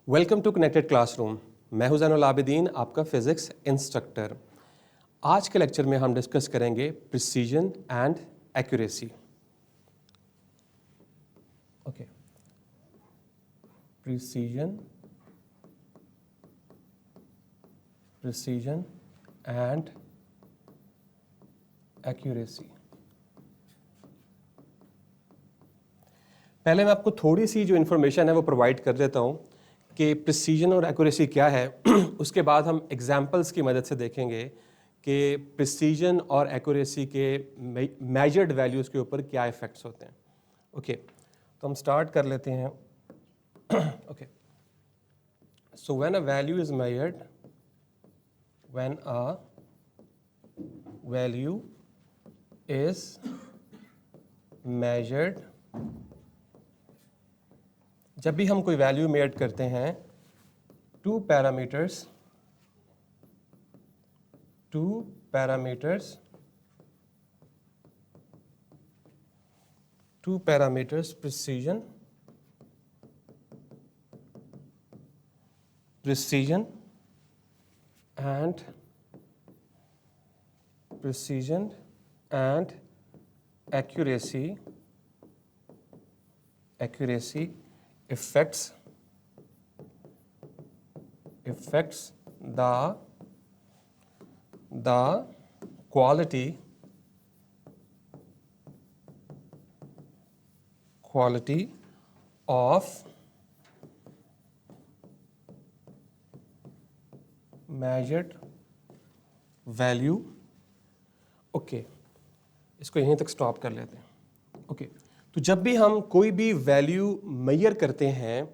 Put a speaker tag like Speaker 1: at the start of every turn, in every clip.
Speaker 1: Welcome to connected classroom. मैं हूं ज़ैनुल आबिदीन, आपका फिज़िक्स इंस्ट्रक्टर। आज के लेक्चर में हम डिस्कस करेंगे precision and accuracy. Okay, precision and accuracy. पहले मैं आपको थोड़ी सी जो इन्फॉर्मेशन है वो प्रोवाइड कर देता हूं कि प्रिसीजन और एक्यूरेसी क्या है। उसके बाद हम एग्जांपल्स की मदद से देखेंगे कि प्रिसीजन और एक्यूरेसी के मेजर्ड वैल्यूज़ के ऊपर क्या इफ़ेक्ट्स होते हैं। ओके, तो हम स्टार्ट कर लेते हैं। Okay, so when a value is measured, when a value is measured, जब भी हम कोई वैल्यू मेजर करते हैं, two parameters precision and accuracy affects the quality of measured value। Okay, इसको यहीं तक स्टॉप कर लेते हैं। ओके, तो जब भी हम कोई भी वैल्यू मेजर करते हैं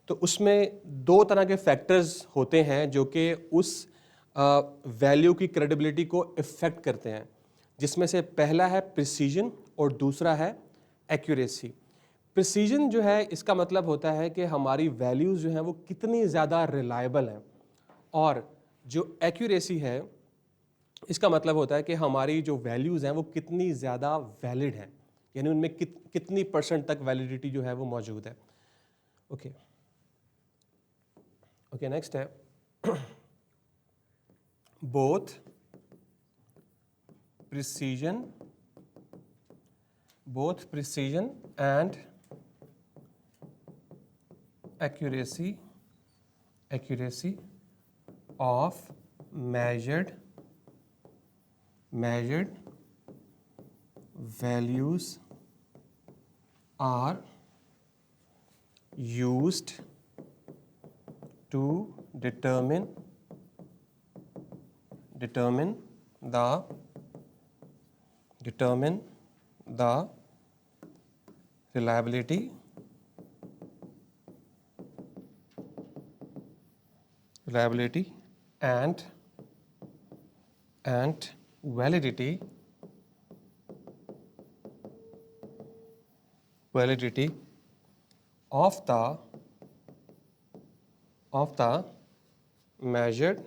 Speaker 1: तो उसमें दो तरह के फैक्टर्स होते हैं जो कि उस वैल्यू की क्रेडिबिलिटी को इफ़ेक्ट करते हैं, जिसमें से पहला है प्रिसीजन और दूसरा है एक्यूरेसी। प्रिसीजन जो है, इसका मतलब होता है कि हमारी वैल्यूज़ जो हैं वो कितनी ज़्यादा रिलायबल हैं, और जो एक्यूरेसी है इसका मतलब होता है कि हमारी जो वैल्यूज़ हैं वो कितनी ज़्यादा वैलिड हैं, यानी उनमें कितनी % तक वैलिडिटी जो है वो मौजूद है। ओके ओके, नेक्स्ट है both precision and accuracy of measured values are used to determine the reliability and validity of the measured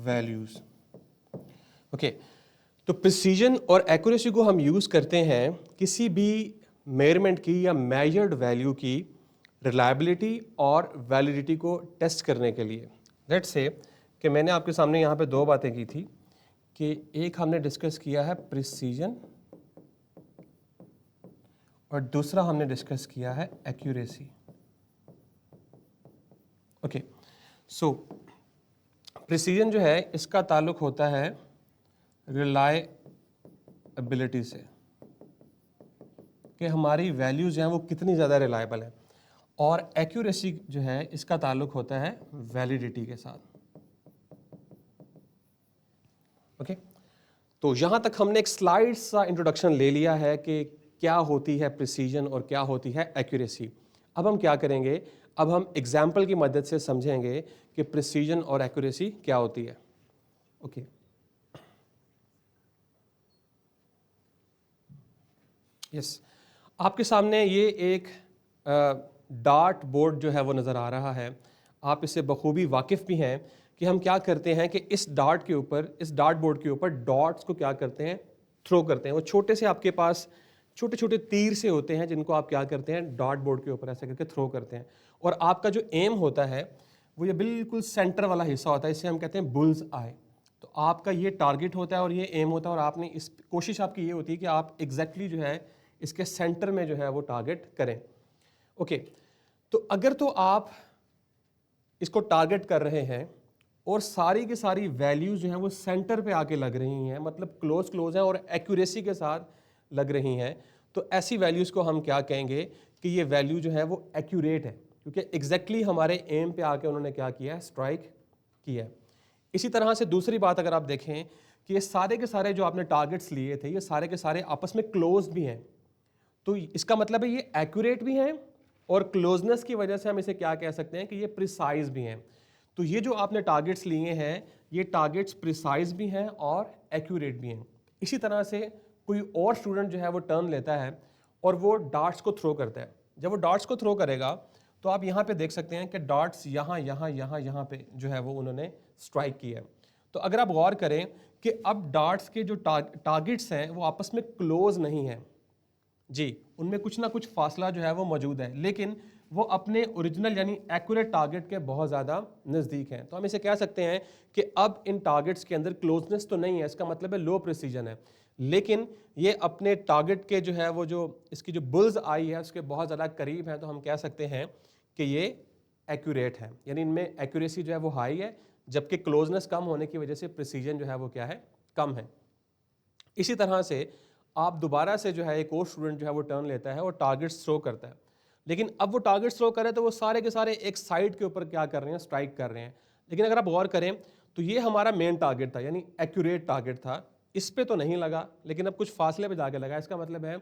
Speaker 1: values। Okay, तो प्रिसीजन और एक्यूरेसी को हम यूज़ करते हैं किसी भी मेजरमेंट की या मेजर्ड वैल्यू की रिलायबिलिटी और वैलिडिटी को टेस्ट करने के लिए। लेट्स से कि मैंने आपके सामने यहाँ पे दो बातें की थी कि एक हमने डिस्कस किया है प्रिसीजन और दूसरा हमने डिस्कस किया है एक्यूरेसी। ओके, सो प्रिसीजन जो है इसका ताल्लुक होता है रिलायबिलिटी से, कि हमारी वैल्यूज़ हैं वो कितनी ज़्यादा रिलायबल है, और एक्यूरेसी जो है इसका ताल्लुक होता है वैलिडिटी के साथ। ओके, तो यहाँ तक हमने एक स्लाइड सा इंट्रोडक्शन ले लिया है कि क्या होती है प्रिसीजन और क्या होती है एक्यूरेसी। अब हम क्या करेंगे, अब हम एग्जाम्पल की मदद से समझेंगे कि प्रिसीजन और एक्यूरेसी क्या होती है। ओके, यस, आपके सामने ये एक डार्ट बोर्ड जो है वो नज़र आ रहा है। आप इससे बखूबी वाकिफ़ भी हैं कि हम क्या करते हैं कि इस डार्ट बोर्ड के ऊपर डॉट्स को क्या करते हैं, थ्रो करते हैं। वो छोटे से आपके पास छोटे छोटे तीर से होते हैं जिनको आप क्या करते हैं, डॉट बोर्ड के ऊपर ऐसे करके थ्रो करते हैं, और आपका जो एम होता है वो ये बिल्कुल सेंटर वाला हिस्सा होता है, इसे हम कहते हैं बुल्स आई। तो आपका ये टारगेट होता है और ये एम होता है, और आपने इस कोशिश आपकी ये होती है कि आप एग्जैक्टली जो है इसके सेंटर में जो है वो टारगेट करें। ओके, तो अगर तो आप इसको टारगेट कर रहे हैं और सारी की सारी वैल्यूज जो हैं वो सेंटर पे आके लग रही हैं, मतलब क्लोज क्लोज हैं और एक्यूरेसी के साथ लग रही हैं, तो ऐसी वैल्यूज को हम क्या कहेंगे कि ये वैल्यू जो है वो एक्यूरेट है, क्योंकि एग्जैक्टली हमारे एम पे आके उन्होंने क्या किया है, स्ट्राइक किया है। इसी तरह से दूसरी बात अगर आप देखें कि ये सारे के सारे जो आपने टारगेट्स लिए थे ये सारे के सारे आपस में क्लोज भी हैं, तो इसका मतलब है ये एक्यूरेट भी हैं और क्लोजनेस की वजह से हम इसे क्या कह सकते हैं कि ये प्रिसाइज भी हैं। तो ये जो आपने टारगेट्स लिए हैं ये टारगेट्स प्रिसाइज भी हैं और एक्यूरेट भी हैं। इसी तरह से कोई और स्टूडेंट जो है वो टर्न लेता है और वो डार्ट्स को थ्रो करता है। जब वो डार्ट्स को थ्रो करेगा तो आप यहाँ पे देख सकते हैं कि डार्ट्स यहाँ यहाँ यहाँ यहाँ पे जो है वो उन्होंने स्ट्राइक किया है। तो अगर आप गौर करें कि अब डार्ट्स के जो टारगेट्स हैं वो आपस में क्लोज नहीं हैं जी, उनमें कुछ ना कुछ फासला जो है वो मौजूद है, लेकिन वो अपने ओरिजिनल यानी एक्यूरेट टारगेट के बहुत ज़्यादा नज़दीक हैं। तो हम इसे कह सकते हैं कि अब इन टारगेट्स के अंदर क्लोजनेस तो नहीं है, इसका मतलब है लो प्रिसीजन है, लेकिन ये अपने टारगेट के जो है वो जो इसकी जो बुल्स आई है उसके बहुत ज़्यादा करीब है। तो हम कह सकते हैं कि ये एक्यूरेट है, यानी इनमें एक्यूरेसी जो है वो हाई है, जबकि क्लोजनेस कम होने की वजह से प्रिसीजन जो है वो क्या है, कम है। इसी तरह से आप दोबारा से जो है एक और स्टूडेंट जो है वो टर्न लेता है और टारगेट्स थ्रो करता है, लेकिन अब वो टारगेट्स थ्रो करे तो वो सारे के सारे एक साइड के ऊपर क्या कर रहे हैं, स्ट्राइक कर रहे हैं। लेकिन अगर आप गौर करें तो ये हमारा मेन टारगेट था, यानी एक्यूरेट टारगेट था, इस पे तो नहीं लगा, लेकिन अब कुछ फासले पे जाके लगा। इसका मतलब है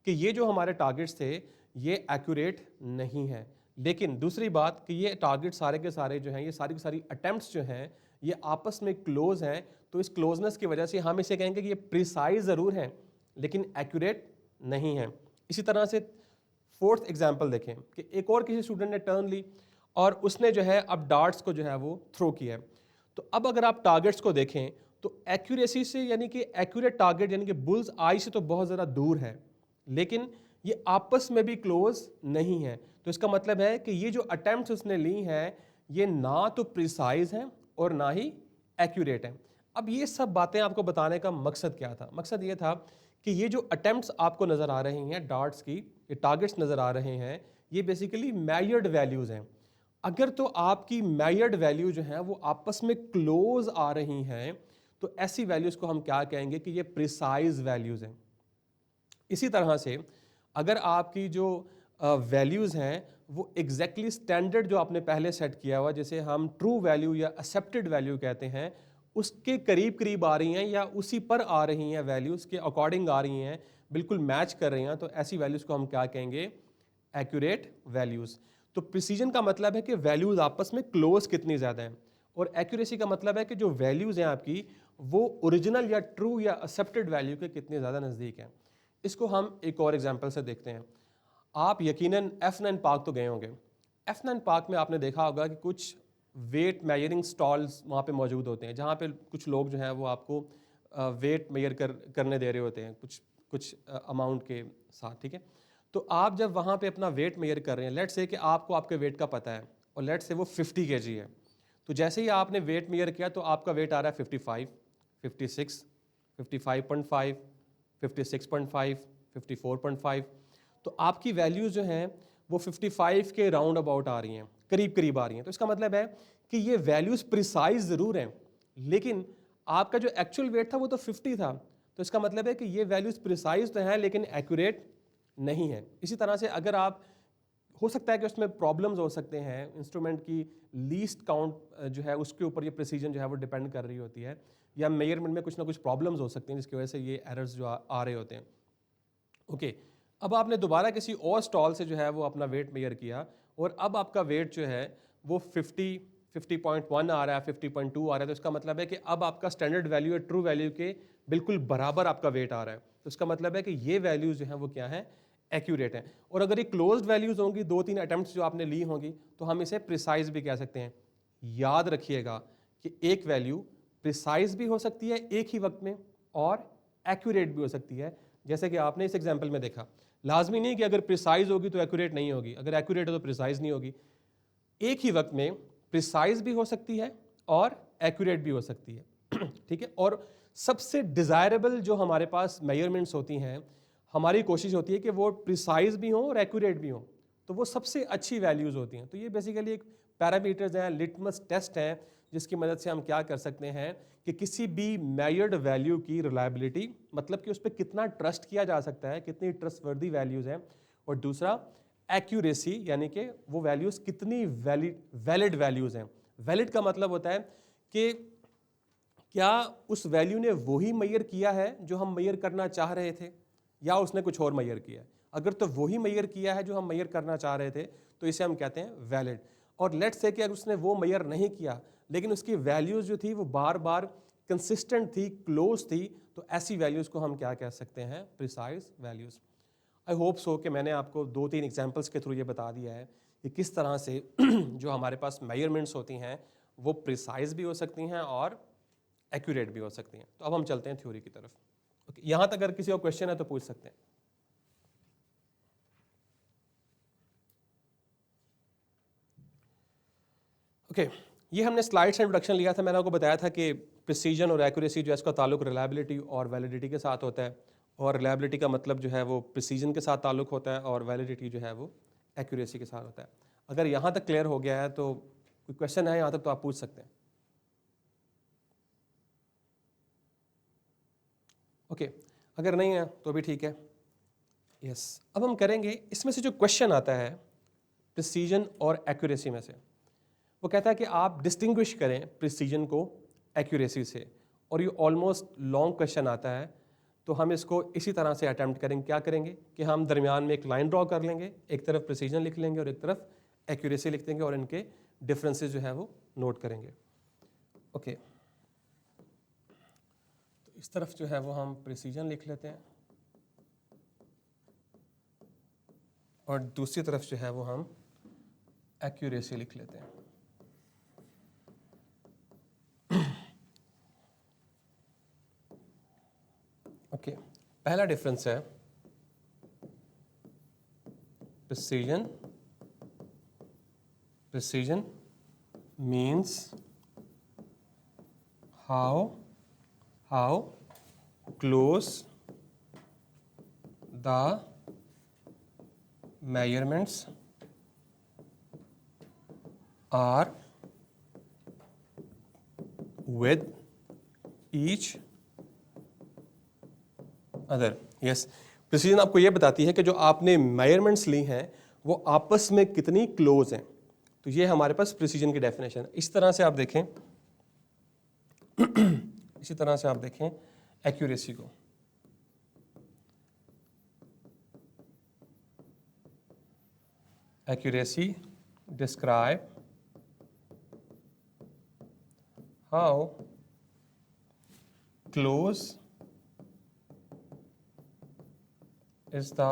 Speaker 1: कि ये जो हमारे टारगेट्स थे ये एक्यूरेट नहीं है। लेकिन दूसरी बात कि ये टारगेट सारे के सारे जो हैं, ये सारी की सारी अटेम्प्ट्स जो हैं ये आपस में क्लोज हैं, तो इस क्लोजनेस की वजह से हम इसे कहेंगे कि ये प्रिसाइज ज़रूर हैं लेकिन एक्यूरेट नहीं है। इसी तरह से फोर्थ एग्जाम्पल देखें कि एक और किसी स्टूडेंट ने टर्न ली और उसने जो है अब डार्ट्स को जो है वो थ्रो किया है। तो अब अगर आप टारगेट्स को देखें तो एक्यूरेसी से यानी कि एक्यूरेट टारगेट यानी कि बुल्स आई से तो बहुत ज़्यादा दूर है, लेकिन ये आपस में भी क्लोज नहीं है। तो इसका मतलब है कि ये जो अटेम्प्ट्स उसने ली हैं ये ना तो प्रिसाइज हैं और ना ही एक्यूरेट हैं। अब ये सब बातें आपको बताने का मकसद क्या था? मकसद ये था कि ये जो अटेम्प्ट्स आपको नज़र आ रही हैं डार्ट्स की, ये टारगेट्स नज़र आ रहे हैं, ये बेसिकली मेजर्ड वैल्यूज़ हैं। अगर तो आपकी मेजर्ड वैल्यू जो है वो आपस में क्लोज आ रही हैं तो ऐसी वैल्यूज़ को हम क्या कहेंगे कि ये प्रिसाइज वैल्यूज़ हैं। इसी तरह से अगर आपकी जो वैल्यूज़ हैं वो एग्जैक्टली स्टैंडर्ड जो आपने पहले सेट किया हुआ, जैसे हम ट्रू वैल्यू या एक्सेप्टेड वैल्यू कहते हैं, उसके करीब करीब आ रही हैं या उसी पर आ रही हैं, वैल्यूज़ के अकॉर्डिंग आ रही हैं, बिल्कुल मैच कर रही हैं, तो ऐसी वैल्यूज़ को हम क्या कहेंगे, एक्यूरेट वैल्यूज़। तो प्रिसीजन का मतलब है कि वैल्यूज़ आपस में क्लोज कितनी ज़्यादा हैं, और एक्यूरेसी का मतलब है कि जो वैल्यूज़ हैं आपकी वो ओरिजिनल या ट्रू या एक्सेप्टेड वैल्यू के कितने ज़्यादा नज़दीक हैं। इसको हम एक और एग्जाम्पल से देखते हैं। आप यकीनन F9 पार्क तो गए होंगे। F9 पार्क में आपने देखा होगा कि कुछ वेट मेजरिंग स्टॉल्स वहाँ पे मौजूद होते हैं, जहाँ पे कुछ लोग जो हैं वो आपको वेट मेजर करने दे रहे होते हैं कुछ अमाउंट के साथ, ठीक है। तो आप जब वहाँ पे अपना वेट मेजर कर रहे हैं, लेट्स से कि आपको आपके वेट का पता है और लेट्स से वो 50 kg है, तो जैसे ही आपने वेट मेजर किया तो आपका वेट आ रहा है 55, 56, 55.5, 56.5, 54.5, तो आपकी वैल्यूज जो हैं वो 55 के राउंड अबाउट आ रही हैं, करीब करीब आ रही हैं। तो इसका मतलब है कि ये वैल्यूज प्रिसाइज ज़रूर हैं, लेकिन आपका जो एक्चुअल वेट था वो तो 50 था, तो इसका मतलब है कि ये वैल्यूज प्रिसाइज तो हैं लेकिन एक्यूरेट नहीं है। इसी तरह से अगर आप, हो सकता है कि उसमें प्रॉब्लम्स हो सकते हैं, इंस्ट्रूमेंट की लीस्ट काउंट जो है उसके ऊपर ये प्रिसीजन जो है वो डिपेंड कर रही होती है, या मेजरमेंट में कुछ ना कुछ प्रॉब्लम्स हो सकती हैं जिसकी वजह से ये एरर्स जो आ रहे होते हैं। ओके, अब आपने दोबारा किसी और स्टॉल से जो है वो अपना वेट मेजर किया और अब आपका वेट जो है वो 50.1 आ रहा है, 50.2 आ रहा है, तो इसका मतलब है कि अब आपका स्टैंडर्ड वैल्यू है ट्रू वैल्यू के बिल्कुल बराबर आपका वेट आ रहा है। तो इसका मतलब है कि ये वैल्यूज जो हैं वो क्या है, एक्यूरेट हैं। और अगर ये क्लोज्ड वैल्यूज होंगी, 2-3 अटेम्प्ट्स जो आपने ली होंगी, तो हम इसे प्रिसाइज भी कह सकते हैं। याद रखिएगा कि एक वैल्यू प्रिसाइज भी हो सकती है एक ही वक्त में और एक्यूरेट भी हो सकती है, जैसे कि आपने इस एग्जाम्पल में देखा, लाजमी नहीं कि अगर प्रिसाइज होगी तो एक्यूरेट नहीं होगी, अगर एक्यूरेट है तो प्रिसाइज नहीं होगी। एक ही वक्त में प्रिसाइज भी हो सकती है और एक्यूरेट भी हो सकती है ठीक है। और सबसे डिज़ायरेबल जो हमारे पास मेजरमेंट्स होती हैं, हमारी कोशिश होती है कि वो प्रिसाइज भी हों और एक्यूरेट भी हों, तो वो सबसे अच्छी वैल्यूज़ होती हैं। तो ये बेसिकली एक पैरामीटर्स हैं, लिटमस टेस्ट हैं, जिसकी मदद से हम क्या कर सकते हैं कि किसी भी मेजर्ड वैल्यू की रिलायबिलिटी, मतलब कि उस पर कितना ट्रस्ट किया जा सकता है, कितनी ट्रस्टवर्दी वैल्यूज़ हैं, और दूसरा एक्यूरेसी, यानी कि वो वैल्यूज़ कितनी वैलिड वैल्यूज़ हैं। वैलिड का मतलब होता है कि क्या उस वैल्यू ने वही मेजर किया है जो हम मेजर करना चाह रहे थे, या उसने कुछ और मेजर किया है। अगर तो वही मेजर किया है जो हम मेजर करना चाह रहे थे, तो इसे हम कहते हैं वैलिड। और लेट्स से कि अगर उसने वो मेजर नहीं किया, लेकिन उसकी वैल्यूज़ जो थी वो बार बार कंसिस्टेंट थी, क्लोज थी, तो ऐसी वैल्यूज़ को हम क्या कह सकते हैं, precise values. I hope so कि मैंने आपको 2-3 एग्जाम्पल्स के थ्रू ये बता दिया है कि किस तरह से जो हमारे पास मेजरमेंट्स होती हैं वो प्रिसाइज भी हो सकती हैं और एक्यूरेट भी हो सकती हैं। तो अब हम चलते हैं थ्योरी की तरफ। ओके, यहां तक अगर किसी को क्वेश्चन है तो पूछ सकते हैं। ओके, ये हमने स्लाइड से इंट्रोडक्शन लिया था। मैंने आपको बताया था कि प्रिसीजन और एक्यूरेसी जो है इसका ताल्लुक रिलायबिलिटी और वैलिडिटी के साथ होता है, और रिलायबिलिटी का मतलब जो है वो प्रिसीजन के साथ ताल्लुक होता है, और वैलिडिटी जो है वो एक्यूरेसी के साथ होता है। अगर यहाँ तक क्लियर हो गया है तो कोई क्वेश्चन है यहाँ तक तो आप पूछ सकते हैं। ओके, अगर नहीं है तो भी ठीक है। यस, अब हम करेंगे इसमें से जो क्वेश्चन आता है प्रिसीजन और एक्यूरेसी में से, वो कहता है कि आप डिस्टिंग्विश करें प्रिसीजन को एक्यूरेसी से, और ये ऑलमोस्ट लॉन्ग क्वेश्चन आता है। तो हम इसको इसी तरह से अटैम्प्ट करेंगे। क्या करेंगे कि हम दरमियान में एक लाइन ड्रॉ कर लेंगे, एक तरफ प्रिसीजन लिख लेंगे और एक तरफ एक्यूरेसी लिख देंगे, और इनके डिफरेंसेस जो है वो नोट करेंगे। ओके, तो इस तरफ जो है वो हम प्रिसीजन लिख लेते हैं, और दूसरी तरफ जो है वो हम एक्यूरेसी लिख लेते हैं। ओके, पहला डिफरेंस है precision. Precision means how close the measurements are with each other। Yes, precision आपको ये बताती है कि जो आपने मेजरमेंट्स ली हैं वो आपस में कितनी क्लोज हैं। तो ये हमारे पास प्रिसीजन की डेफिनेशन है। इस तरह से आप देखें इसी तरह से आप देखें एक्यूरेसी को। Accuracy describe how close is the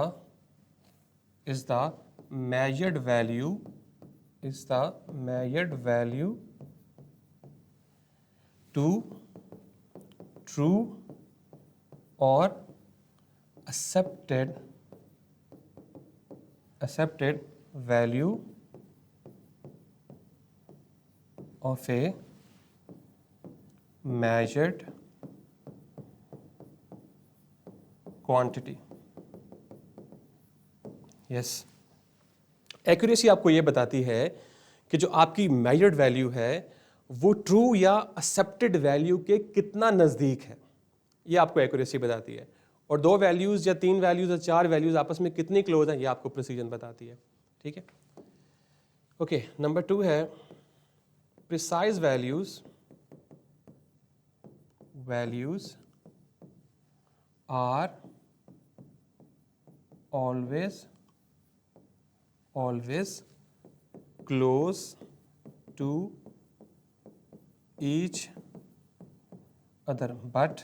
Speaker 1: measured value to true or accepted value of a measured quantity। Yes, accuracy आपको ये बताती है कि जो आपकी मेजर्ड वैल्यू है वो ट्रू या एक्सेप्टेड वैल्यू के कितना नज़दीक है, ये आपको एक्यूरेसी बताती है। और 2 वैल्यूज़ या 3 वैल्यूज़ या 4 वैल्यूज़ आपस में कितनी क्लोज हैं, ये आपको प्रिसीजन बताती है। ठीक है। ओके, नंबर 2 है precise values are always close to each other but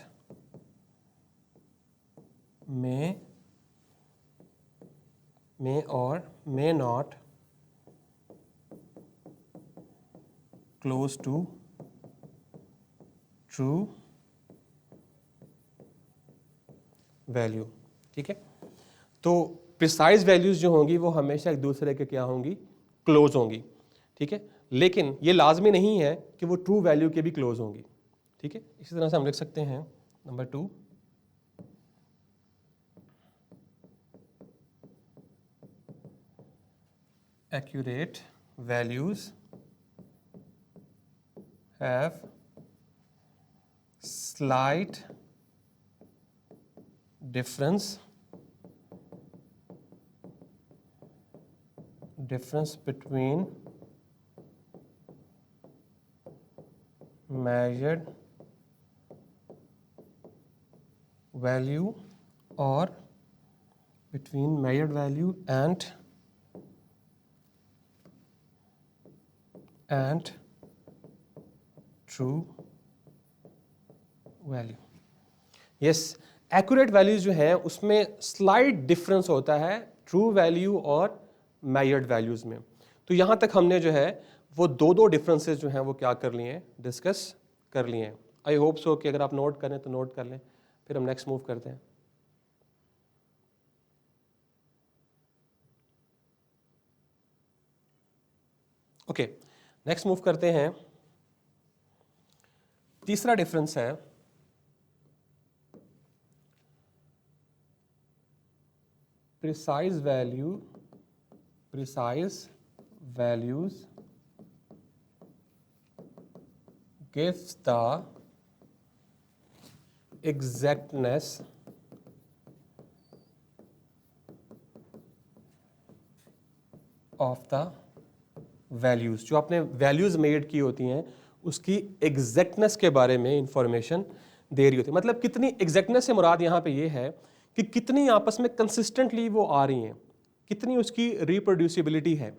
Speaker 1: may or may not close to true value। ठीक है। तो प्रिसाइज वैल्यूज जो होंगी वो हमेशा एक दूसरे के क्या होंगी, क्लोज होंगी, ठीक है। लेकिन ये लाजमी नहीं है कि वो ट्रू वैल्यू के भी क्लोज होंगी, ठीक है। इसी तरह से हम लिख सकते हैं number 2, accurate values have slight difference between measured value or between measured value and true value. Yes, accurate values जो हैं उसमें स्लाइट डिफरेंस होता है ट्रू वैल्यू और मेजर्ड वैल्यूज में। तो यहाँ तक हमने जो है वो दो डिफरेंसेस जो हैं वो क्या कर लिए हैं, डिस्कस कर लिए हैं। आई होप सो कि अगर आप नोट करें तो नोट कर लें, फिर हम नेक्स्ट मूव करते हैं। ओके, नेक्स्ट मूव करते हैं। तीसरा डिफरेंस है precise values gives the exactness of the values। जो आपने वैल्यूज मेड की होती हैं उसकी एग्जैक्टनेस के बारे में इंफॉर्मेशन दे रही होती है। मतलब कितनी एग्जैक्टनेस से मुराद यहाँ पे ये है कि कितनी आपस में कंसिस्टेंटली वो आ रही हैं, कितनी उसकी रिप्रोड्यूसिबिलिटी है।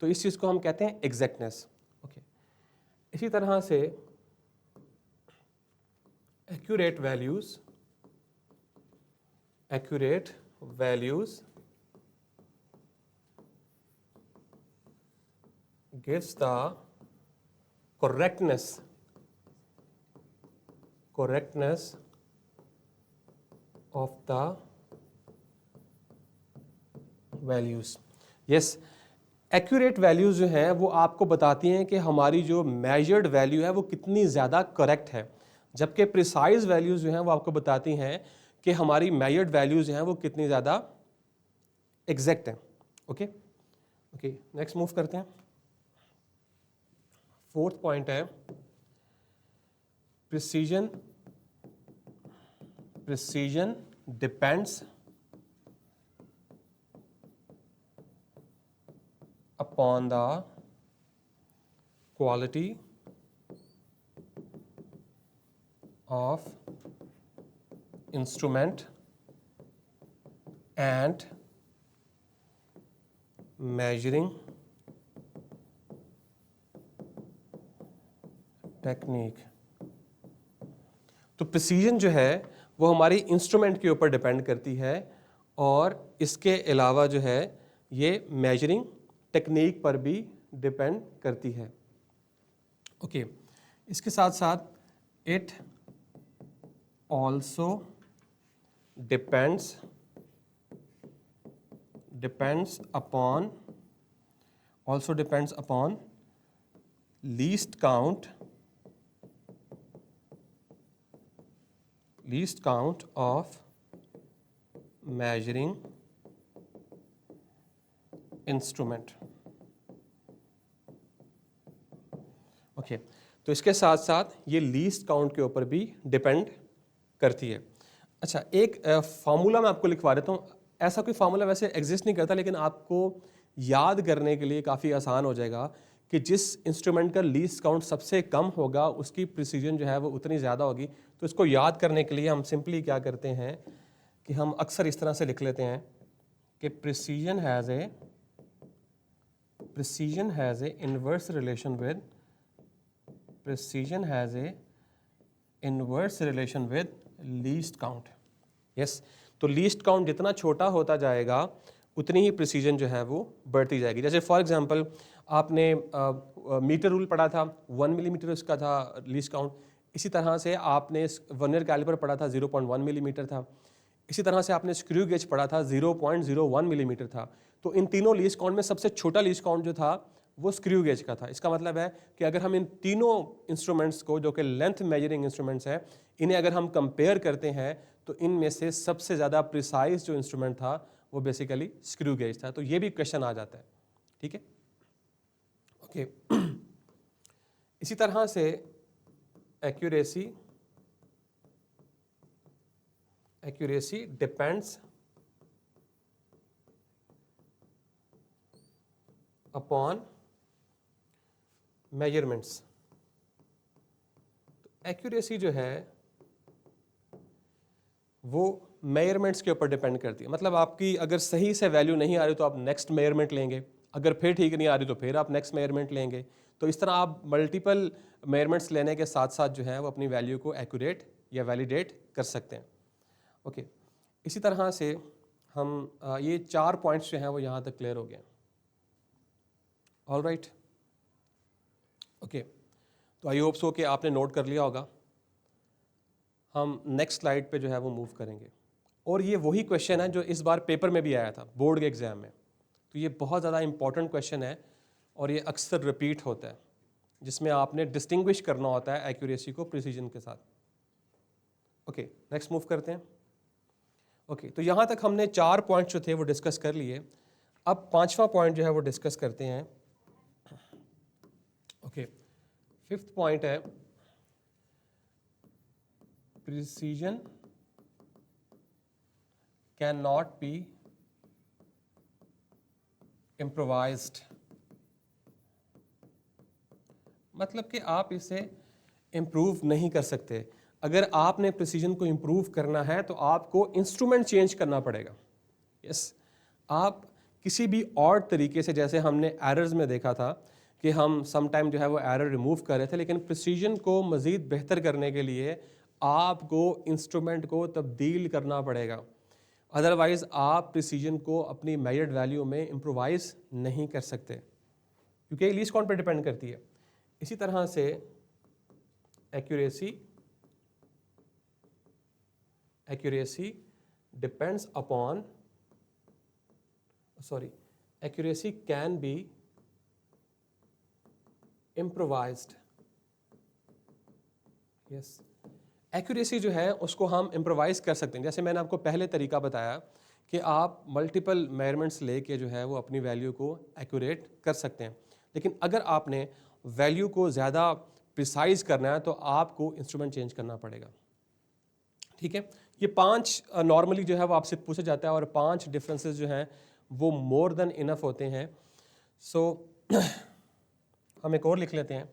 Speaker 1: तो इस चीज़ को हम कहते हैं एग्जैक्टनेस। ओके, इसी तरह से accurate values gives the correctness of the values। yes, accurate values जो हैं वो आपको बताती हैं कि हमारी जो मेजर्ड वैल्यू है वो कितनी ज़्यादा करेक्ट है, जबकि प्रिसाइज वैल्यूज जो हैं वो आपको बताती हैं कि हमारी मेजर्ड वैल्यूज जो हैं वो कितनी ज़्यादा एग्जैक्ट हैं। ओके, नेक्स्ट मूव करते हैं। फोर्थ पॉइंट है precision depends upon the quality of instrument and measuring technique. तो प्रिसीजन जो है वो हमारी इंस्ट्रूमेंट के ऊपर डिपेंड करती है और इसके अलावा जो है ये मेजरिंग टेक्निक पर भी डिपेंड करती है। ओके, इसके साथ साथ it also depends upon least count of measuring instrument. Okay, तो इसके साथ साथ ये लीस्ट काउंट के ऊपर भी डिपेंड करती है। अच्छा, एक फार्मूला मैं आपको लिखवा देता हूँ। ऐसा कोई फार्मूला वैसे एग्जिस्ट नहीं करता, लेकिन आपको याद करने के लिए काफ़ी आसान हो जाएगा कि जिस इंस्ट्रूमेंट का लीस्ट काउंट सबसे कम होगा उसकी प्रिसीजन जो है वो उतनी ज़्यादा होगी। तो इसको याद करने के लिए हम सिंपली क्या करते हैं कि हम अक्सर इस तरह से लिख लेते हैं कि precision has A inverse relation with least count. Yes, तो लीस्ट काउंट जितना छोटा होता जाएगा उतनी ही प्रिसीजन जो है वो बढ़ती जाएगी। जैसे फॉर एग्जांपल आपने मीटर रूल पढ़ा था, 1 मिलीमीटर उसका था लीस्ट काउंट। इसी तरह से आपने वर्नियर कैलिपर पढ़ा था, 0.1 मिलीमीटर था। इसी तरह से आपने स्क्रू गेज पढ़ा था, 0.01 मिलीमीटर था। तो इन तीनों लीस्ट काउंट में सबसे छोटा लीस्ट काउंट जो था वो स्क्रू गेज का था। इसका मतलब है कि अगर हम इन तीनों इंस्ट्रूमेंट्स को, जो कि लेंथ मेजरिंग इंस्ट्रूमेंट्स हैं, इन्हें अगर हम कंपेयर करते हैं तो इनमें से सबसे ज़्यादा प्रिसाइज जो इंस्ट्रूमेंट था वो बेसिकली स्क्रू गेज था। तो ये भी क्वेश्चन आ जाता है, ठीक है, ओके। इसी तरह से accuracy depends upon measurements. Accuracy जो है वो मेजरमेंट्स के ऊपर डिपेंड करती है। मतलब आपकी अगर सही से वैल्यू नहीं आ रही तो आप नेक्स्ट मेजरमेंट लेंगे, अगर फिर ठीक नहीं आ रही तो फिर आप नेक्स्ट मेजरमेंट लेंगे। तो इस तरह आप मल्टीपल मेजरमेंट्स लेने के साथ साथ जो है वो अपनी वैल्यू को एक्यूरेट या वैलिडेट कर सकते हैं, ओके। इसी तरह से हम ये 4 पॉइंट्स जो हैं वो यहाँ तक क्लियर हो गए, ऑल राइट, ओके। तो आई होप सो कि आपने नोट कर लिया होगा। हम नेक्स्ट स्लाइड पे जो है वो मूव करेंगे, और ये वही क्वेश्चन है जो इस बार पेपर में भी आया था बोर्ड के एग्ज़ाम में। तो ये बहुत ज़्यादा इंपॉर्टेंट क्वेश्चन है और ये अक्सर रिपीट होता है, जिसमें आपने डिस्टिंग्विश करना होता है एक्यूरेसी को प्रिसीजन के साथ, ओके। नेक्स्ट मूव करते हैं, ओके। तो यहाँ तक हमने 4 पॉइंट जो थे वो डिस्कस कर लिए। अब 5वां पॉइंट जो है वो डिस्कस करते हैं, ओके। 5th पॉइंट है precision can not be improvised. मतलब कि आप इसे इम्प्रूव नहीं कर सकते। अगर आपने प्रिसीजन को इम्प्रूव करना है तो आपको इंस्ट्रूमेंट चेंज करना पड़ेगा, यस। आप किसी भी और तरीके से, जैसे हमने एरर्स में देखा था कि हम सम टाइम जो है वो एरर रिमूव कर रहे थे, लेकिन प्रिसीजन को मज़ीद बेहतर करने के लिए आपको इंस्ट्रूमेंट को तब्दील करना पड़ेगा। अदरवाइज़ आप प्रिसीजन को अपनी मेजर्ड वैल्यू में इम्प्रोवाइज़ नहीं कर सकते, क्योंकि लीस्ट काउंट पर डिपेंड करती है। इसी तरह से accuracy depends upon, accuracy can be improvised, yes. Accuracy जो है उसको हम इम्प्रोवाइज कर सकते हैं। जैसे मैंने आपको पहले तरीका बताया कि आप मल्टीपल मेजरमेंट्स लेके जो है वो अपनी वैल्यू को एक्यूरेट कर सकते हैं, लेकिन अगर आपने वैल्यू को ज़्यादा प्रिसाइज करना है तो आपको इंस्ट्रूमेंट चेंज करना पड़ेगा, ठीक है। ये 5 नॉर्मली जो है वो आपसे पूछा जाता है, और 5 डिफरेंसेस जो हैं वो मोर देन इनफ होते हैं। सो हम एक और लिख लेते हैं,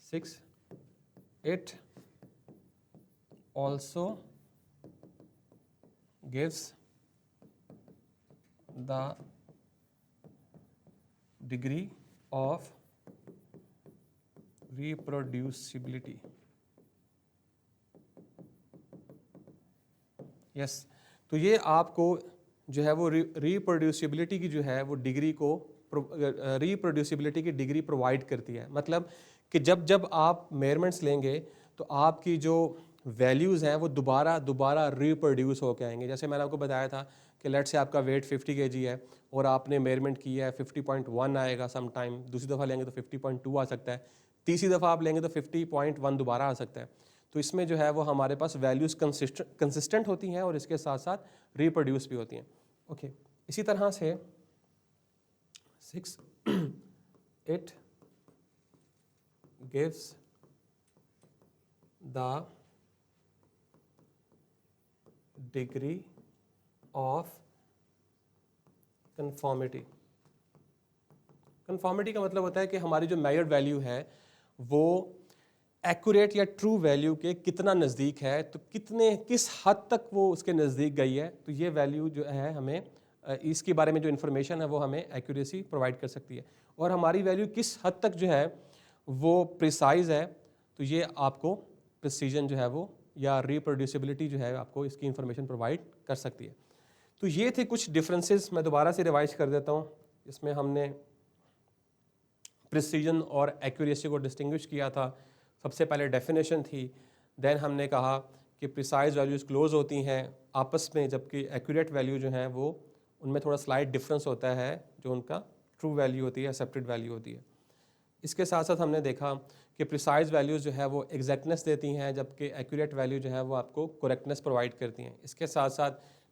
Speaker 1: 6, it also gives the degree of reproducibility, yes. तो ये आपको जो है वो रिप्रोड्यूसिबिलिटी की जो है वो डिग्री को, रिप्रोड्यूसिबिलिटी की डिग्री प्रोवाइड करती है। मतलब कि जब जब आप मेजरमेंट्स लेंगे तो आपकी जो वैल्यूज़ हैं वो दोबारा रिप्रोड्यूस होकर आएंगे। जैसे मैंने आपको बताया था कि लेट से आपका वेट 50 kg है और आपने मेजरमेंट किया है 50.1 आएगा सम टाइम, दूसरी दफ़ा लेंगे तो 50.2 आ सकता है, तीसरी दफ़ा आप लेंगे तो 50.1 दोबारा आ सकता है। तो इसमें जो है वो हमारे पास वैल्यूज़ कंसिस्टेंट होती हैं और इसके साथ साथ रिप्रोड्यूस भी होती हैं, ओके। इसी तरह से 6, it gives the degree of conformity. Conformity का मतलब होता है कि हमारी जो मेजर्ड वैल्यू है वो एक्यूरेट या ट्रू वैल्यू के कितना नज़दीक है, तो किस हद तक वो उसके नज़दीक गई है। तो ये वैल्यू जो है हमें इसके बारे में जो इन्फॉर्मेशन है वो हमें एक्यूरेसी प्रोवाइड कर सकती है, और हमारी वैल्यू किस हद तक जो है वो प्रिसाइज है, तो ये आपको प्रिसीजन जो है वो या रिप्रोड्यूसिबिलिटी जो है आपको इसकी इन्फॉर्मेशन प्रोवाइड कर सकती है। तो ये थे कुछ डिफरेंसेस, मैं दोबारा से रिवाइज कर देता हूँ। इसमें हमने प्रिसीजन और एक्यूरेसी को डिस्टिंग्विश किया था। सबसे पहले डेफिनेशन थी, देन हमने कहा कि प्रिसाइज वैल्यूज़ क्लोज होती हैं आपस में, जबकि एक्यूरेट वैल्यू जो है वो उनमें थोड़ा स्लाइट डिफरेंस होता है, जो उनका ट्रू वैल्यू होती है, एक्सेप्टेड वैल्यू होती है। इसके साथ साथ हमने देखा कि प्रिसाइज वैल्यूज़ जो है वो एग्जैक्टनेस देती हैं, जबकि एक्यूरेट वैल्यू जो है वो आपको करेक्टनेस प्रोवाइड करती हैं। इसके साथ साथ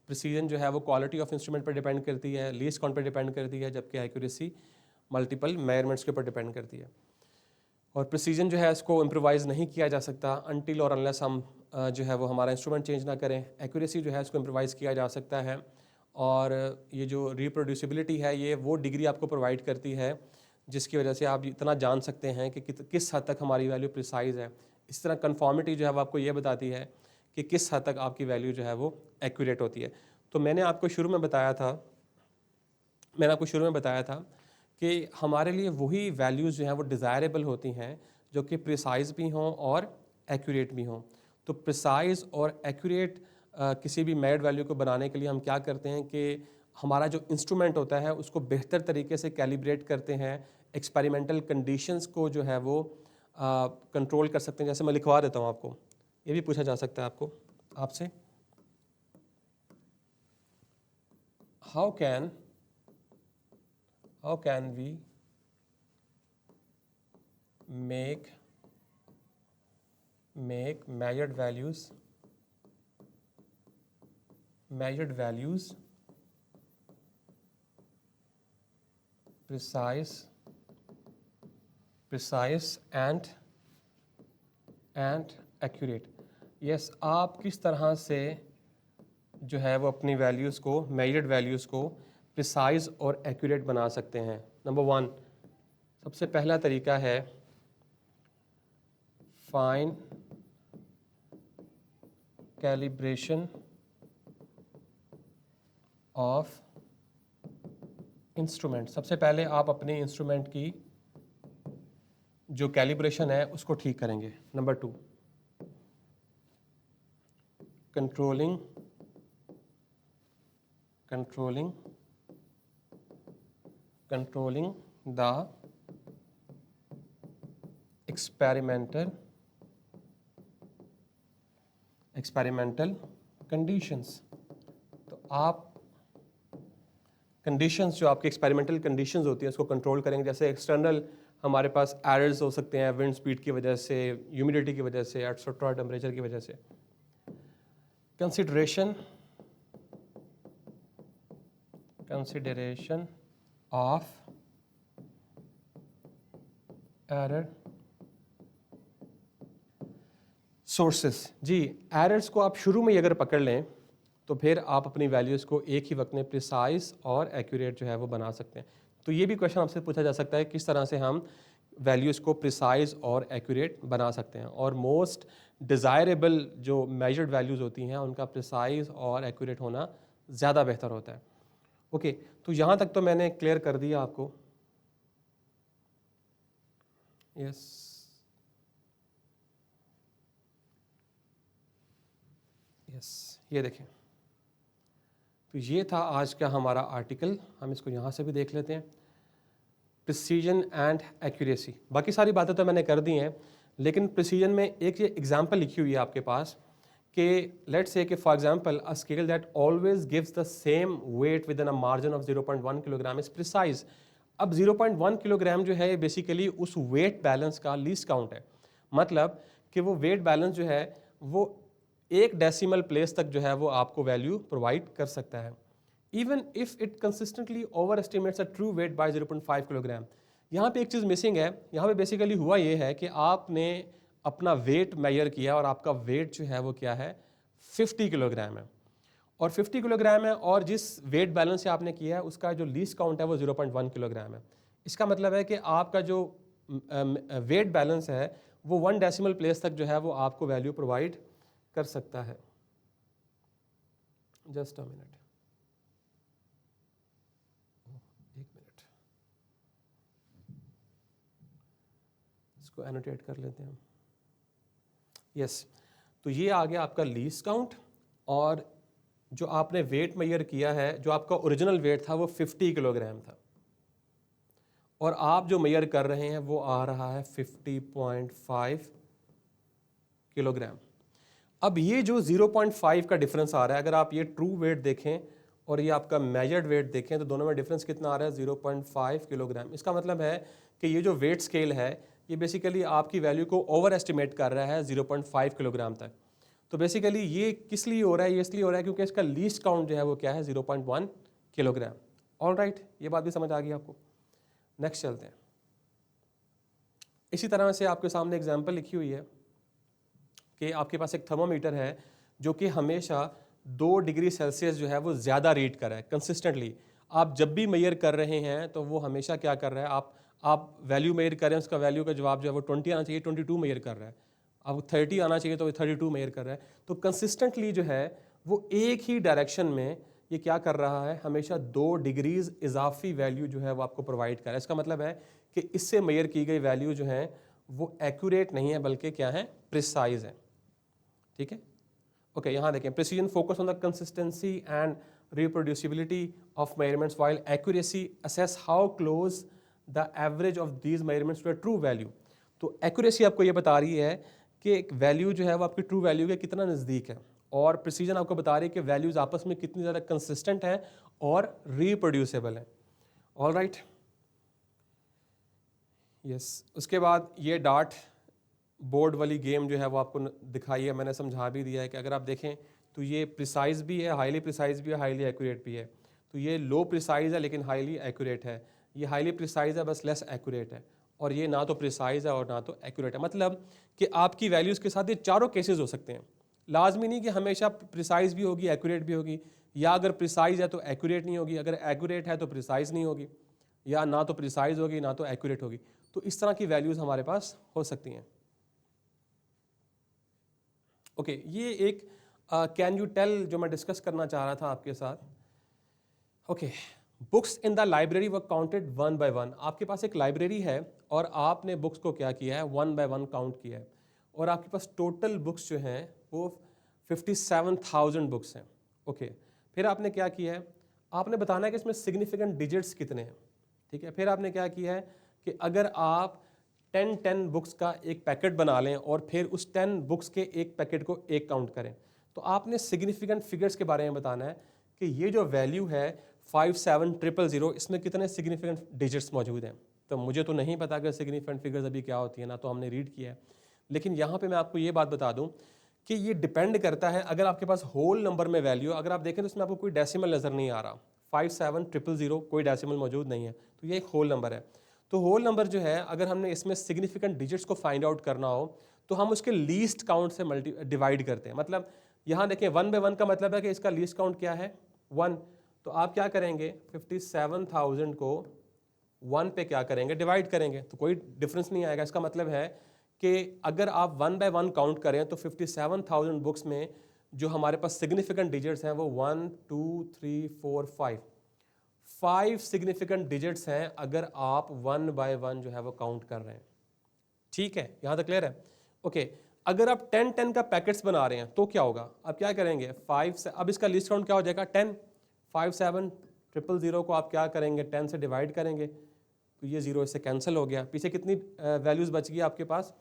Speaker 1: प्रिसीजन जो है वो क्वालिटी ऑफ इंस्ट्रूमेंट पर डिपेंड करती है, लीस्ट काउंट पर डिपेंड करती है, जबकि एक्यूरेसी मल्टीपल मेजरमेंट्स के ऊपर डिपेंड करती है। और प्रिसीजन जो है इसको इम्प्रोवाइज़ नहीं किया जा सकता अनटिल और अनलेस हम जो है वो हमारा इंस्ट्रूमेंट चेंज ना करें। एक्यूरेसी जो है इसको इम्प्रोवाइज़ किया जा सकता है, और ये जो रिप्रोड्यूसिबिलिटी है ये वो डिग्री आपको प्रोवाइड करती है जिसकी वजह से आप इतना जान सकते हैं कि किस हद तक हमारी वैल्यू प्रिसाइज है। इस तरह कन्फॉर्मिटी जो है वो आपको ये बताती है कि किस हद तक आपकी वैल्यू जो है वो एक्यूरेट होती है। तो मैंने आपको शुरू में बताया था कि हमारे लिए वही वैल्यूज़ जो हैं वो डिज़ायरेबल होती हैं जो कि प्रिसाइज भी हों और एक्यूरेट भी हों। तो प्रिसाइज और एक्यूरेट किसी भी मेजर्ड वैल्यू को बनाने के लिए हम क्या करते हैं कि हमारा जो इंस्ट्रूमेंट होता है उसको बेहतर तरीके से कैलिब्रेट करते हैं, एक्सपेरिमेंटल कंडीशंस को जो है वो कंट्रोल कर सकते हैं। जैसे मैं लिखवा देता हूँ आपको, ये भी पूछा जा सकता है आपसे, how can we make measured values precise and accurate। Yes, आप किस तरह से जो है वो अपनी वैल्यूज़ को, मेजर्ड वैल्यूज़ को प्रिसाइज और एक्यूरेट बना सकते हैं। नंबर 1, सबसे पहला तरीका है फाइन कैलिब्रेशन ऑफ इंस्ट्रूमेंट। सबसे पहले आप अपने इंस्ट्रूमेंट की जो कैलिब्रेशन है उसको ठीक करेंगे। Number 2, controlling the experimental conditions. तो आप कंडीशंस, जो आपकी एक्सपेरिमेंटल कंडीशंस होती हैं उसको कंट्रोल करेंगे। जैसे एक्सटर्नल हमारे पास एरर्स हो सकते हैं, विंड स्पीड की वजह से, ह्यूमिडिटी की वजह से, एटसेट्रा, टेम्परेचर की वजह से। Consideration of error sources. जी, एरर्स को आप शुरू में ही अगर पकड़ लें तो फिर आप अपनी वैल्यूज़ को एक ही वक्त में प्रिसाइज और एक्यूरेट जो है वो बना सकते हैं। तो ये भी क्वेश्चन आपसे पूछा जा सकता है किस तरह से हम वैल्यूज़ को प्रिसाइज और एक्यूरेट बना सकते हैं। और मोस्ट डिज़ायरेबल जो मेजर्ड वैल्यूज़ होती हैं उनका प्रिसाइज और एक्यूरेट होना ज़्यादा बेहतर होता है। ओके, तो यहाँ तक तो मैंने क्लियर कर दिया आपको। यस, ये देखें, तो ये था आज का हमारा आर्टिकल। हम इसको यहाँ से भी देख लेते हैं, प्रिसीजन एंड एक्यूरेसी। बाकी सारी बातें तो मैंने कर दी हैं, लेकिन प्रिसीजन में एक ये एग्जांपल लिखी हुई है आपके पास कि लेट्स से कि for example a scale that always gives the same weight within a margin of 0.1 kilogram is precise. अब 0.1 किलोग्राम जो है बेसिकली उस वेट बैलेंस का लीस्ट काउंट है। मतलब कि वो वेट बैलेंस जो है वो 1 डेसिमल प्लेस तक जो है वो आपको वैल्यू प्रोवाइड कर सकता है, even if it consistently over estimates a true weight by 0.5 kilogram. यहाँ पे एक चीज़ मिसिंग है। यहाँ पे बेसिकली हुआ ये है कि आपने अपना वेट मेजर किया और आपका वेट जो है वो क्या है, 50 किलोग्राम है, और 50 किलोग्राम है, और जिस वेट बैलेंस से आपने किया है उसका जो लीस्ट काउंट है वो 0.1 किलोग्राम है। इसका मतलब है कि आपका जो वेट बैलेंस है वो 1 डेसिमल प्लेस तक जो है वो आपको वैल्यू प्रोवाइड कर सकता है। जस्ट अ मिनट, एक मिनट, इसको एनोटेट कर लेते हैं हम। यस, तो ये आ गया आपका लीस्ट काउंट, और जो आपने वेट मेजर किया है, जो आपका ओरिजिनल वेट था वो 50 किलोग्राम था, और आप जो मेजर कर रहे हैं वो आ रहा है 50.5 किलोग्राम। अब ये जो 0.5 का डिफरेंस आ रहा है, अगर आप ये ट्रू वेट देखें और ये आपका मेजर्ड वेट देखें तो दोनों में डिफरेंस कितना आ रहा है, 0.5 किलोग्राम। इसका मतलब है कि ये जो वेट स्केल है ये बेसिकली आपकी वैल्यू को ओवर एस्टिमेट कर रहा है 0.5 किलोग्राम तक। तो बेसिकली ये किस लिए हो रहा है, ये इसलिए हो रहा है क्योंकि इसका लीस्ट काउंट जो है वो क्या है, 0.1 किलोग्राम। ऑल राइट, ये बात भी समझ आ गई आपको। नेक्स्ट चलते हैं। इसी तरह से आपके सामने एग्जाम्पल लिखी हुई है कि आपके पास एक थर्मोमीटर है जो कि हमेशा 2 डिग्री सेल्सियस जो है वो ज़्यादा रीड कर रहा है कंसिस्टेंटली। आप जब भी मेजर कर रहे हैं तो वो हमेशा क्या कर रहा है, आप वैल्यू मेजर कर रहे हैं, उसका वैल्यू का जवाब जो है वो 20 आना चाहिए, 22 मेजर कर रहा है। अब 30 आना चाहिए तो 32 मेजर कर रहा है। तो कंसिस्टेंटली जो है वो एक ही डायरेक्शन में ये क्या कर रहा है, हमेशा 2 डिग्रीज इजाफी वैल्यू जो है वो आपको प्रोवाइड कर रहा है। इसका मतलब है कि इससे मेजर की गई वैल्यू जो है वो एक्यूरेट नहीं है बल्कि क्या है, प्रिसाइज है। ठीक है, ओके, यहाँ देखें, precision focus on the consistency and reproducibility of measurements while accuracy assess how close the average of these measurements to a true value. तो एक्यूरेसी आपको ये बता रही है कि एक वैल्यू जो है वो आपकी ट्रू वैल्यू के कितना नज़दीक है, और प्रिसीजन आपको बता रही है कि वैल्यूज आपस में कितनी ज़्यादा कंसिस्टेंट है और रिप्रोड्यूसेबल है। All right, yes. उसके बाद ये डार्ट बोर्ड वाली गेम जो है वो आपको दिखाई है, मैंने समझा भी दिया है कि अगर आप देखें तो ये प्रिसाइज भी है, हाईली प्रिसाइज भी है, हाईली एक्यूरेट भी है। तो ये लो प्रिसाइज है लेकिन हाईली एक्यूरेट है, ये हाईली प्रिसाइज है बस लेस एक्यूरेट है, और ये ना तो प्रिसाइज है और ना तो एक्यूरेट है। मतलब कि आपकी वैल्यूज़ के साथ ये चारों केसेस हो सकते हैं। लाजमी नहीं कि हमेशा प्रिसाइज भी होगी एक्यूरेट भी होगी, या अगर प्रिसाइज है तो एक्यूरेट नहीं होगी, अगर एक्यूरेट है तो प्रिसाइज नहीं होगी, या ना तो प्रिसाइज होगी ना तो एक्यूरेट होगी। तो इस तरह की वैल्यूज़ हमारे पास हो सकती हैं। ओके, ये एक कैन यू टेल जो मैं डिस्कस करना चाह रहा था आपके साथ। Okay, books in the library were counted 1 by 1। आपके पास एक लाइब्रेरी है और आपने बुक्स को क्या किया है, 1 बाय 1 काउंट किया है, और आपके पास टोटल बुक्स जो हैं वो 57,000 बुक्स हैं। ओके, फिर आपने क्या किया है, आपने बताना है कि इसमें सिग्निफिकेंट डिजिट्स कितने हैं। ठीक है, फिर आपने क्या किया है कि अगर आप 10 बुक्स का एक पैकेट बना लें और फिर उस 10 बुक्स के एक पैकेट को एक काउंट करें, तो आपने सिग्निफिकेंट फिगर्स के बारे में बताना है कि ये जो वैल्यू है 57,000, इसमें कितने सिग्निफिकेंट डिजिट्स मौजूद हैं। तो मुझे तो नहीं पता कि सिग्निफिकेंट फिगर्स अभी क्या होती है, ना तो हमने रीड किया है, लेकिन यहाँ पे मैं आपको ये बात बता दूँ कि ये डिपेंड करता है। अगर आपके पास होल नंबर में वैल्यू, अगर आप देखें तो इसमें आपको कोई डेसिमल नज़र नहीं आ रहा, 57,000 कोई डेसिमल मौजूद नहीं है, तो ये एक होल नंबर है। तो होल नंबर जो है, अगर हमने इसमें सिग्निफिकेंट डिजिट्स को फाइंड आउट करना हो तो हम उसके लीस्ट काउंट से डिवाइड करते हैं। मतलब यहाँ देखें 1 बाय 1 का मतलब है कि इसका लीस्ट काउंट क्या है, 1। तो आप क्या करेंगे, 57,000 को 1 पे क्या करेंगे, डिवाइड करेंगे, तो कोई डिफरेंस नहीं आएगा। इसका मतलब है कि अगर आप 1 बाय 1 काउंट करें तो 57,000 बुक्स में जो हमारे पास सिग्निफिकेंट डिजिट्स हैं वो 1 2 3 4 5 सिग्निफिकेंट डिजिट्स हैं अगर आप 1 बाय 1 जो है वो काउंट कर रहे हैं। ठीक है, यहां तक क्लियर है? ओके, अगर आप 10 का पैकेट्स बना रहे हैं तो क्या होगा, आप क्या करेंगे, 5 से, अब इसका लिस्ट काउंट क्या हो जाएगा, 10। 57,000 को आप क्या करेंगे, 10 से डिवाइड करेंगे, तो ये 0 इससे कैंसिल हो गया। पीछे कितनी वैल्यूज बच गई आपके पास,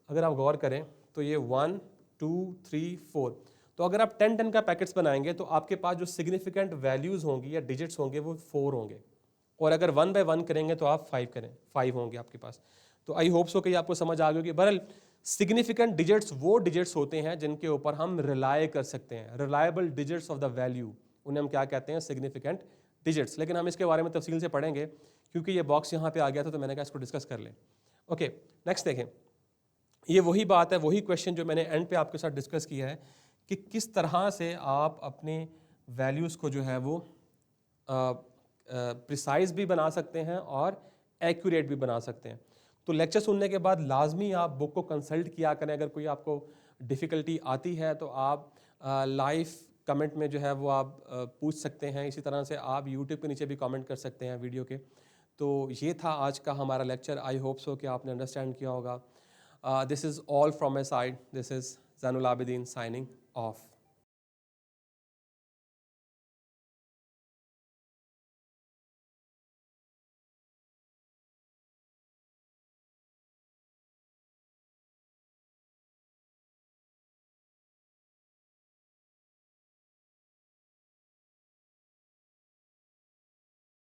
Speaker 1: अगर आप गौर करें तो ये 1 2 3 4। तो अगर आप 10 का पैकेट्स बनाएंगे तो आपके पास जो सिग्निफिकेंट वैल्यूज होंगी या डिजिट्स होंगे वो 4 होंगे, और अगर 1 बाय 1 करेंगे तो आप 5 होंगे आपके पास। तो आई होप सो कि आपको समझ आ गई होगी। बहरहाल सिग्निफिकेंट डिजिट्स वो डिजिट्स होते हैं जिनके ऊपर हम रिलाय कर सकते हैं, reliable digits of the value, उन्हें हम क्या कहते हैं, सिग्निफिकेंट डिजिट्स। लेकिन हम इसके बारे में तफसील से पढ़ेंगे क्योंकि ये बॉक्स यहाँ पे आ गया था तो मैंने कहा इसको डिस्कस कर लें। ओके, नेक्स्ट देखें, ये वही बात है, वही क्वेश्चन जो मैंने एंड पे आपके साथ डिस्कस किया है कि किस तरह से आप अपने वैल्यूज़ को जो है वो प्रिसाइज भी बना सकते हैं और एक्यूरेट भी बना सकते हैं। तो लेक्चर सुनने के बाद लाजमी आप बुक को कंसल्ट किया करें। अगर कोई आपको डिफ़िकल्टी आती है तो आप लाइव कमेंट में जो है वो आप पूछ सकते हैं। इसी तरह से आप यूट्यूब के नीचे भी कमेंट कर सकते हैं वीडियो के। तो ये था आज का हमारा लेक्चर। आई होप सो कि आपने अंडरस्टैंड किया होगा। This is all from my side. This is Zainul Abidin signing off.